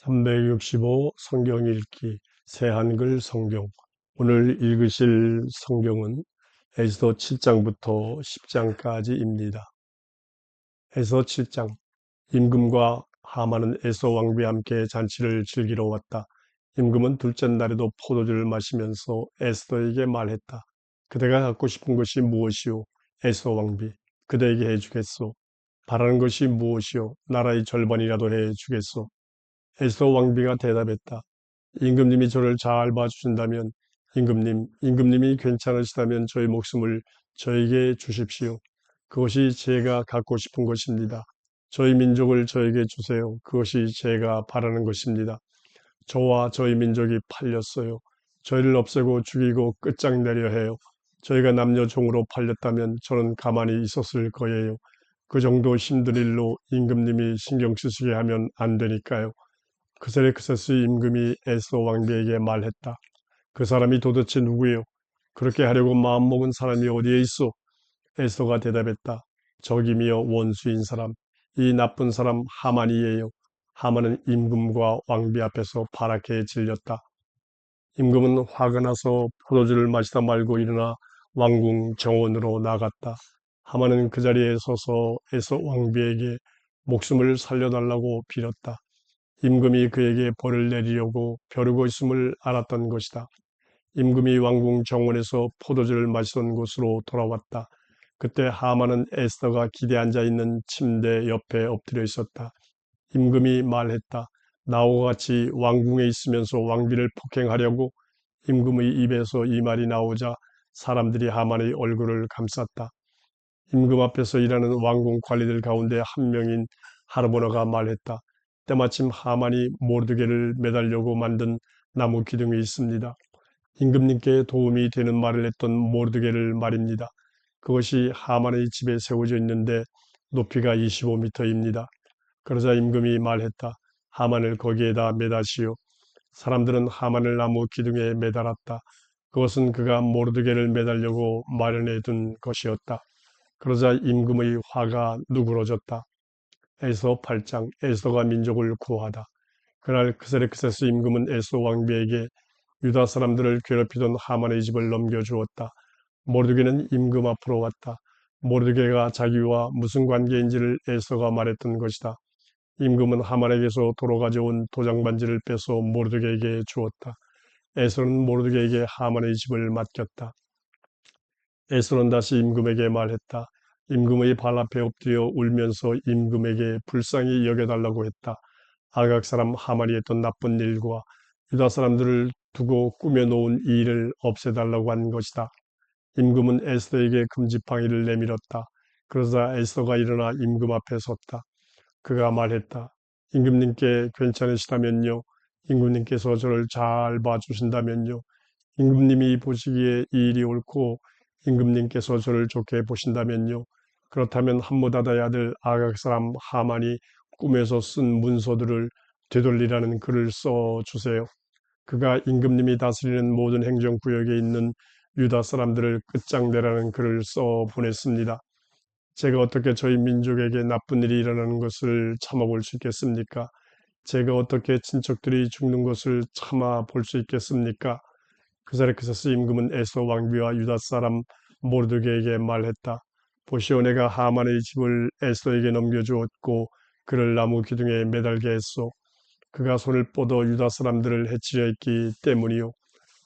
365 성경 읽기 새한글 성경. 오늘 읽으실 성경은 에스더 7장부터 10장까지입니다. 에스더 7장. 임금과 하만은 에스더 왕비와 함께 잔치를 즐기러 왔다. 임금은 둘째 날에도 포도주를 마시면서 에스더에게 말했다. 그대가 갖고 싶은 것이 무엇이오? 에스더 왕비, 그대에게 해주겠소. 바라는 것이 무엇이오? 나라의 절반이라도 해주겠소. 에스더 왕비가 대답했다. 임금님이 저를 잘 봐주신다면, 임금님이 괜찮으시다면 저희 목숨을 저에게 주십시오. 그것이 제가 갖고 싶은 것입니다. 저희 민족을 저에게 주세요. 그것이 제가 바라는 것입니다. 저와 저희 민족이 팔렸어요. 저희를 없애고 죽이고 끝장내려 해요. 저희가 남녀 종으로 팔렸다면 저는 가만히 있었을 거예요. 그 정도 힘든 일로 임금님이 신경 쓰시게 하면 안 되니까요. 그세레크세스 임금이 에스더 왕비에게 말했다. 그 사람이 도대체 누구예요? 그렇게 하려고 마음먹은 사람이 어디에 있어? 에스더가 대답했다. 적이며 원수인 사람, 이 나쁜 사람 하만이에요. 하만은 임금과 왕비 앞에서 파랗게 질렸다. 임금은 화가 나서 포도주를 마시다 말고 일어나 왕궁 정원으로 나갔다. 하만은 그 자리에 서서 에스더 왕비에게 목숨을 살려달라고 빌었다. 임금이 그에게 벌을 내리려고 벼르고 있음을 알았던 것이다. 임금이 왕궁 정원에서 포도주를 마시던 곳으로 돌아왔다. 그때 하만은 에스더가 기대 앉아 있는 침대 옆에 엎드려 있었다. 임금이 말했다. 나와 같이 왕궁에 있으면서 왕비를 폭행하려고. 임금의 입에서 이 말이 나오자 사람들이 하만의 얼굴을 감쌌다. 임금 앞에서 일하는 왕궁 관리들 가운데 한 명인 하르보나가 말했다. 때마침 하만이 모르드게를 매달려고 만든 나무 기둥이 있습니다. 임금님께 도움이 되는 말을 했던 모르드게를 말입니다. 그것이 하만의 집에 세워져 있는데 높이가 25m입니다. 그러자 임금이 말했다. 하만을 거기에다 매다시오. 사람들은 하만을 나무 기둥에 매달았다. 그것은 그가 모르드게를 매달려고 마련해 둔 것이었다. 그러자 임금의 화가 누그러졌다. 에스더 8장. 에스더가 민족을 구하다. 그날 크세르크세스 임금은 에스더 왕비에게 유다 사람들을 괴롭히던 하만의 집을 넘겨주었다. 모르드게는 임금 앞으로 왔다. 모르드게가 자기와 무슨 관계인지를 에스더가 말했던 것이다. 임금은 하만에게서 도로 가져온 도장 반지를 빼서 모르드게에게 주었다. 에스더는 모르드게에게 하만의 집을 맡겼다. 에스더는 다시 임금에게 말했다. 임금의 발 앞에 엎드려 울면서 임금에게 불쌍히 여겨달라고 했다. 아각 사람 하만이 했던 나쁜 일과 유다 사람들을 두고 꾸며놓은 이 일을 없애달라고 한 것이다. 임금은 에스더에게 금지팡이를 내밀었다. 그러자 에스더가 일어나 임금 앞에 섰다. 그가 말했다. 임금님께 괜찮으시다면요. 임금님께서 저를 잘 봐주신다면요. 임금님이 보시기에 이 일이 옳고 임금님께서 저를 좋게 보신다면요. 그렇다면 함므다다의 아들 아각 사람 하만이 꿈에서 쓴 문서들을 되돌리라는 글을 써주세요. 그가 임금님이 다스리는 모든 행정구역에 있는 유다 사람들을 끝장내라는 글을 써 보냈습니다. 제가 어떻게 저희 민족에게 나쁜 일이 일어나는 것을 참아볼 수 있겠습니까? 제가 어떻게 친척들이 죽는 것을 참아 볼 수 있겠습니까? 그사르크세스 임금은 에스더 왕비와 유다 사람 모르드게에게 말했다. 보시오, 내가 하만의 집을 에스더에게 넘겨주었고 그를 나무 기둥에 매달게 했소. 그가 손을 뻗어 유다 사람들을 해치려 했기 때문이요.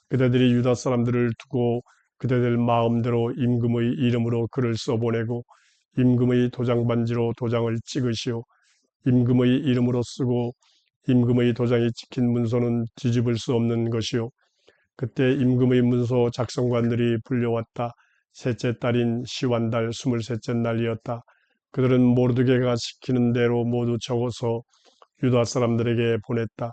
그대들이 유다 사람들을 두고 그대들 마음대로 임금의 이름으로 글을 써보내고 임금의 도장 반지로 도장을 찍으시오. 임금의 이름으로 쓰고 임금의 도장이 찍힌 문서는 뒤집을 수 없는 것이요. 그때 임금의 문서 작성관들이 불려왔다. 셋째 달인 시완달 23째 날이었다. 그들은 모르드게가 시키는 대로 모두 적어서 유다 사람들에게 보냈다.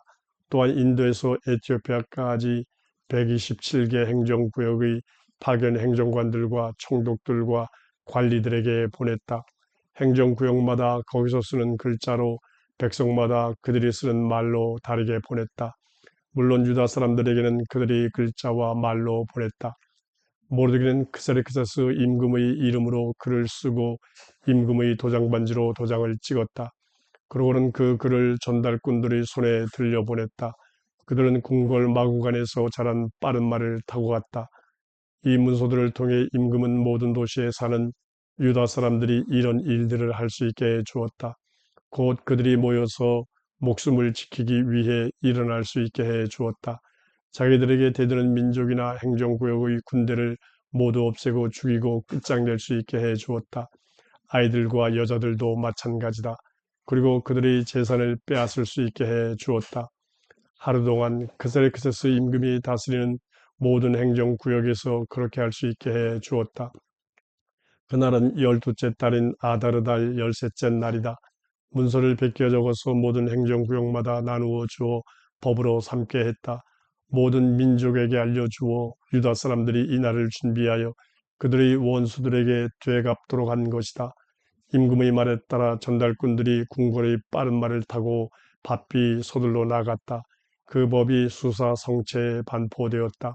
또한 인도에서 에티오피아까지 127개 행정구역의 파견 행정관들과 총독들과 관리들에게 보냈다. 행정구역마다 거기서 쓰는 글자로 백성마다 그들이 쓰는 말로 다르게 보냈다. 물론 유다 사람들에게는 그들이 글자와 말로 보냈다. 모르드게는 크세르크세스 임금의 이름으로 글을 쓰고 임금의 도장 반지로 도장을 찍었다. 그러고는 그 글을 전달꾼들의 손에 들려보냈다. 그들은 궁궐 마구간에서 자란 빠른 말을 타고 갔다. 이 문서들을 통해 임금은 모든 도시에 사는 유다 사람들이 이런 일들을 할 수 있게 해 주었다. 곧 그들이 모여서 목숨을 지키기 위해 일어날 수 있게 해 주었다. 자기들에게 대드는 민족이나 행정구역의 군대를 모두 없애고 죽이고 끝장낼 수 있게 해 주었다. 아이들과 여자들도 마찬가지다. 그리고 그들의 재산을 빼앗을 수 있게 해 주었다. 하루 동안 그세르크세스 임금이 다스리는 모든 행정구역에서 그렇게 할 수 있게 해 주었다. 그날은 12째 달인 아다르달 13째 날이다. 문서를 베껴 적어서 모든 행정구역마다 나누어 주어 법으로 삼게 했다. 모든 민족에게 알려주어 유다 사람들이 이 날을 준비하여 그들의 원수들에게 되갚도록 한 것이다. 임금의 말에 따라 전달꾼들이 궁궐의 빠른 말을 타고 바삐 서둘러 나갔다. 그 법이 수사 성체에 반포되었다.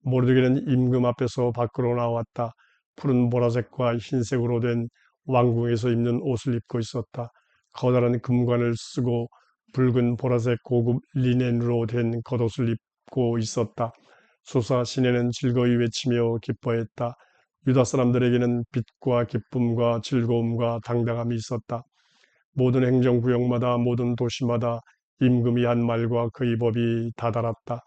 모르드게는 임금 앞에서 밖으로 나왔다. 푸른 보라색과 흰색으로 된 왕궁에서 입는 옷을 입고 있었다. 커다란 금관을 쓰고 붉은 보라색 고급 리넨으로 된 겉옷을 입고 있었다. 수사 시내는 즐거이 외치며 기뻐했다. 유다 사람들에게는 빛과 기쁨과 즐거움과 당당함이 있었다. 모든 행정구역마다 모든 도시마다 임금이 한 말과 그의 법이 다다랐다.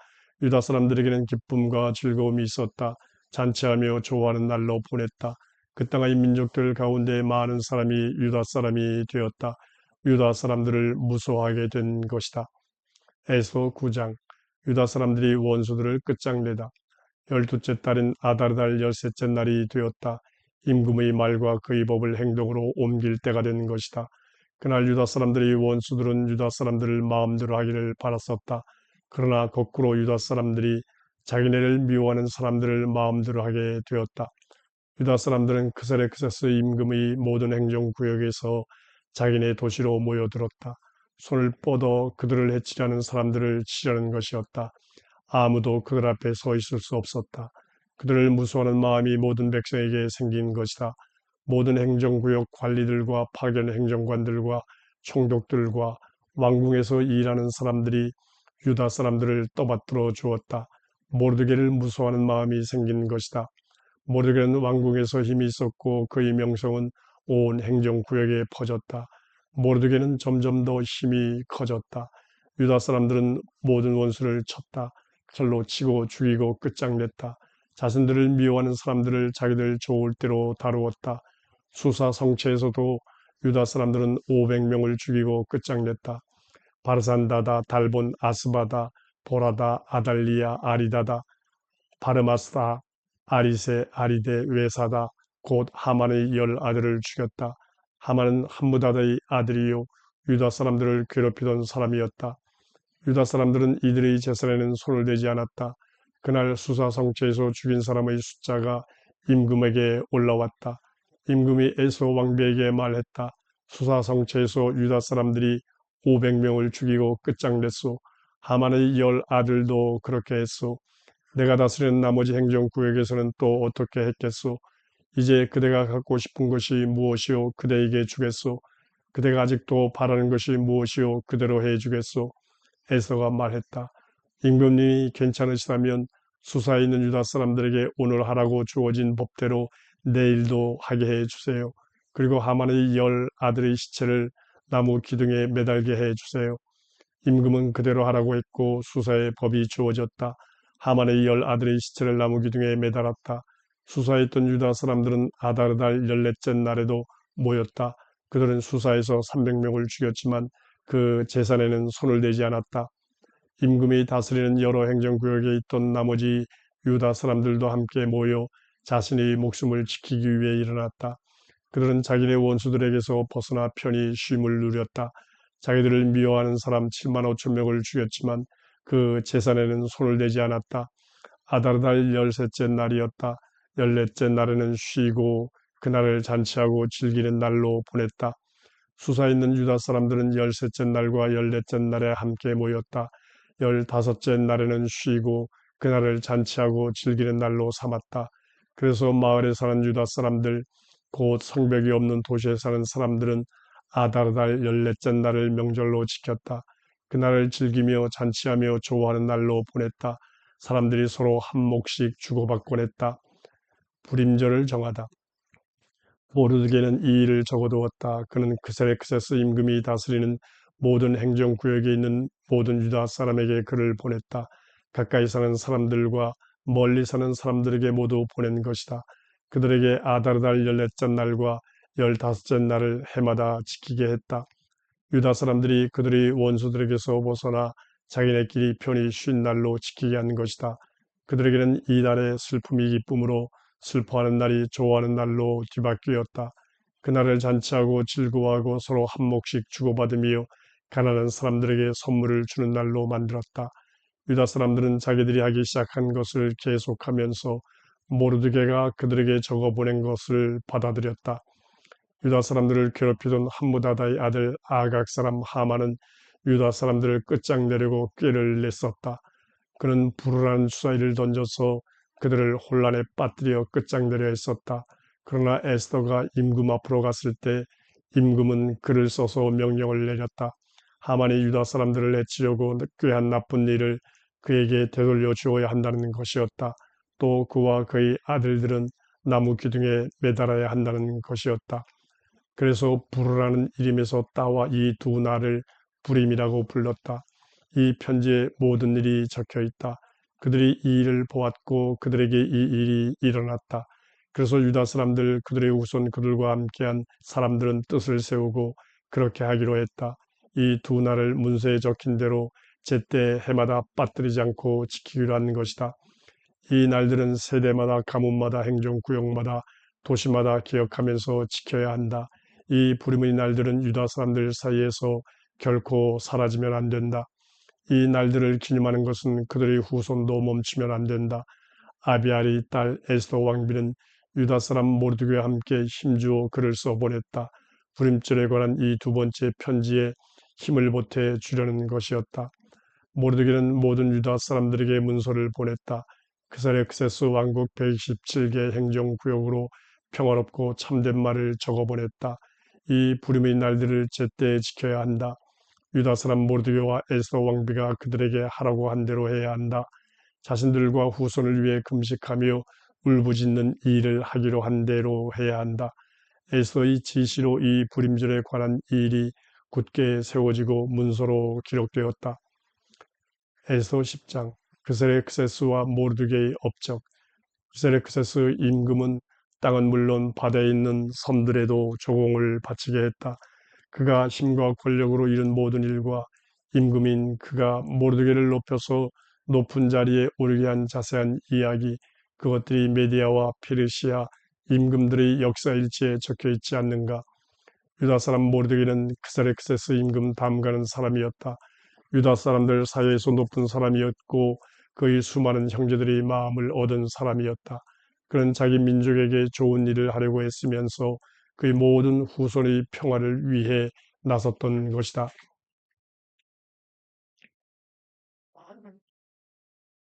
유다 사람들에게는 기쁨과 즐거움이 있었다. 잔치하며 좋아하는 날로 보냈다. 그 땅의 민족들 가운데 많은 사람이 유다 사람이 되었다. 유다 사람들을 무소하게 된 것이다. 에스더 9장. 유다 사람들이 원수들을 끝장내다. 12째 달인 아다르달 13째 날이 되었다. 임금의 말과 그의 법을 행동으로 옮길 때가 된 것이다. 그날 유다 사람들의 원수들은 유다 사람들을 마음대로 하기를 바랐었다. 그러나 거꾸로 유다 사람들이 자기네를 미워하는 사람들을 마음대로 하게 되었다. 유다 사람들은 그세르크세스 임금의 모든 행정구역에서 자기네 도시로 모여들었다. 손을 뻗어 그들을 해치려는 사람들을 치려는 것이었다. 아무도 그들 앞에 서 있을 수 없었다. 그들을 무서워하는 마음이 모든 백성에게 생긴 것이다. 모든 행정구역 관리들과 파견 행정관들과 총독들과 왕궁에서 일하는 사람들이 유다 사람들을 떠받들어 주었다. 모르드게를 무서워하는 마음이 생긴 것이다. 모르드게는 왕궁에서 힘이 있었고 그의 명성은 온 행정구역에 퍼졌다. 모르드게는 점점 더 힘이 커졌다. 유다 사람들은 모든 원수를 쳤다. 칼로 치고 죽이고 끝장냈다. 자신들을 미워하는 사람들을 자기들 좋을 대로 다루었다. 수사 성체에서도 유다 사람들은 500명을 죽이고 끝장냈다. 바르산다다, 달본, 아스바다, 보라다, 아달리아, 아리다다, 바르마스다, 아리세, 아리데, 외사다, 곧 하만의 10아들을 죽였다. 하만은 함무다다의 아들이요 유다 사람들을 괴롭히던 사람이었다. 유다 사람들은 이들의 재산에는 손을 대지 않았다. 그날 수사 성체에서 죽인 사람의 숫자가 임금에게 올라왔다. 임금이 에스더 왕비에게 말했다. 수사 성체에서 유다 사람들이 500명을 죽이고 끝장냈소. 하만의 10아들도 그렇게 했소. 내가 다스리는 나머지 행정구역에서는 또 어떻게 했겠소? 이제 그대가 갖고 싶은 것이 무엇이오? 그대에게 주겠소. 그대가 아직도 바라는 것이 무엇이오? 그대로 해주겠소. 에스더가 말했다. 임금님이 괜찮으시다면 수사에 있는 유다 사람들에게 오늘 하라고 주어진 법대로 내일도 하게 해주세요. 그리고 하만의 10아들의 시체를 나무 기둥에 매달게 해주세요. 임금은 그대로 하라고 했고 수사의 법이 주어졌다. 하만의 10아들의 시체를 나무 기둥에 매달았다. 수사했던 유다 사람들은 아다르달 14째 날에도 모였다. 그들은 수사에서 300명을 죽였지만 그 재산에는 손을 대지 않았다. 임금이 다스리는 여러 행정구역에 있던 나머지 유다 사람들도 함께 모여 자신의 목숨을 지키기 위해 일어났다. 그들은 자기네 원수들에게서 벗어나 편히 쉼을 누렸다. 자기들을 미워하는 사람 7만 5천 명을 죽였지만 그 재산에는 손을 대지 않았다. 아다르달 13째 날이었다. 14째 날에는 쉬고 그날을 잔치하고 즐기는 날로 보냈다. 수사에 있는 유다 사람들은 13째 날과 14째 날에 함께 모였다. 15째 날에는 쉬고 그날을 잔치하고 즐기는 날로 삼았다. 그래서 마을에 사는 유다 사람들, 곧 성벽이 없는 도시에 사는 사람들은 아다르달 14째 날을 명절로 지켰다. 그날을 즐기며 잔치하며 좋아하는 날로 보냈다. 사람들이 서로 한 몫씩 주고받곤 했다. 불임절을 정하다. 모르드게는 이 일을 적어두었다. 그는 그세렉세스 임금이 다스리는 모든 행정구역에 있는 모든 유다 사람에게 글을 보냈다. 가까이 사는 사람들과 멀리 사는 사람들에게 모두 보낸 것이다. 그들에게 아다르달 14째 날과 15째 날을 해마다 지키게 했다. 유다 사람들이 그들의 원수들에게서 벗어나 자기네끼리 편히 쉰 날로 지키게 한 것이다. 그들에게는 이달의 슬픔이 기쁨으로 슬퍼하는 날이 좋아하는 날로 뒤바뀌었다. 그날을 잔치하고 즐거워하고 서로 한 몫씩 주고받으며 가난한 사람들에게 선물을 주는 날로 만들었다. 유다 사람들은 자기들이 하기 시작한 것을 계속하면서 모르드게가 그들에게 적어보낸 것을 받아들였다. 유다 사람들을 괴롭히던 함무다다의 아들 아각 사람 하만은 유다 사람들을 끝장내려고 꾀를 냈었다. 그는 불우라는 주사위를 던져서 그들을 혼란에 빠뜨려 끝장내려 했었다. 그러나 에스더가 임금 앞으로 갔을 때 임금은 글을 써서 명령을 내렸다. 하만이 유다 사람들을 해치려고 꾀한 나쁜 일을 그에게 되돌려 주어야 한다는 것이었다. 또 그와 그의 아들들은 나무 기둥에 매달아야 한다는 것이었다. 그래서 불우라는 이름에서 따와 이 두 날을 불임이라고 불렀다. 이 편지에 모든 일이 적혀 있다. 그들이 이 일을 보았고 그들에게 이 일이 일어났다. 그래서 유다 사람들 그들의 후손 그들과 함께한 사람들은 뜻을 세우고 그렇게 하기로 했다. 이 두 날을 문서에 적힌 대로 제때 해마다 빠뜨리지 않고 지키기로 한 것이다. 이 날들은 세대마다 가문마다 행정구역마다 도시마다 기억하면서 지켜야 한다. 이 불임의 날들은 유다 사람들 사이에서 결코 사라지면 안 된다. 이 날들을 기념하는 것은 그들의 후손도 멈추면 안 된다. 아비알의 딸 에스더 왕비는 유다 사람 모르드게와 함께 힘주어 글을 써보냈다. 불임절에 관한 이 두 번째 편지에 힘을 보태 주려는 것이었다. 모르드게는 모든 유다 사람들에게 문서를 보냈다. 그사렉세스 왕국 127개 행정구역으로 평화롭고 참된 말을 적어보냈다. 이 불임의 날들을 제때 지켜야 한다. 유다 사람 모르드게와 에스더 왕비가 그들에게 하라고 한 대로 해야 한다. 자신들과 후손을 위해 금식하며 울부짖는 이 일을 하기로 한 대로 해야 한다. 에스더의 지시로 이 불임절에 관한 일이 굳게 세워지고 문서로 기록되었다. 에스더 10장. 그세렉세스와 모르드게의 업적. 그세렉세스 임금은 땅은 물론 바다에 있는 섬들에도 조공을 바치게 했다. 그가 힘과 권력으로 이룬 모든 일과 임금인 그가 모르드게를 높여서 높은 자리에 오르게 한 자세한 이야기, 그것들이 메디아와 페르시아 임금들의 역사일지에 적혀 있지 않는가. 유다 사람 모르드게는 그세렉세스 임금 담가는 사람이었다. 유다 사람들 사이에서 높은 사람이었고 그의 수많은 형제들의 마음을 얻은 사람이었다. 그는 자기 민족에게 좋은 일을 하려고 했으면서 그의 모든 후손의 평화를 위해 나섰던 것이다.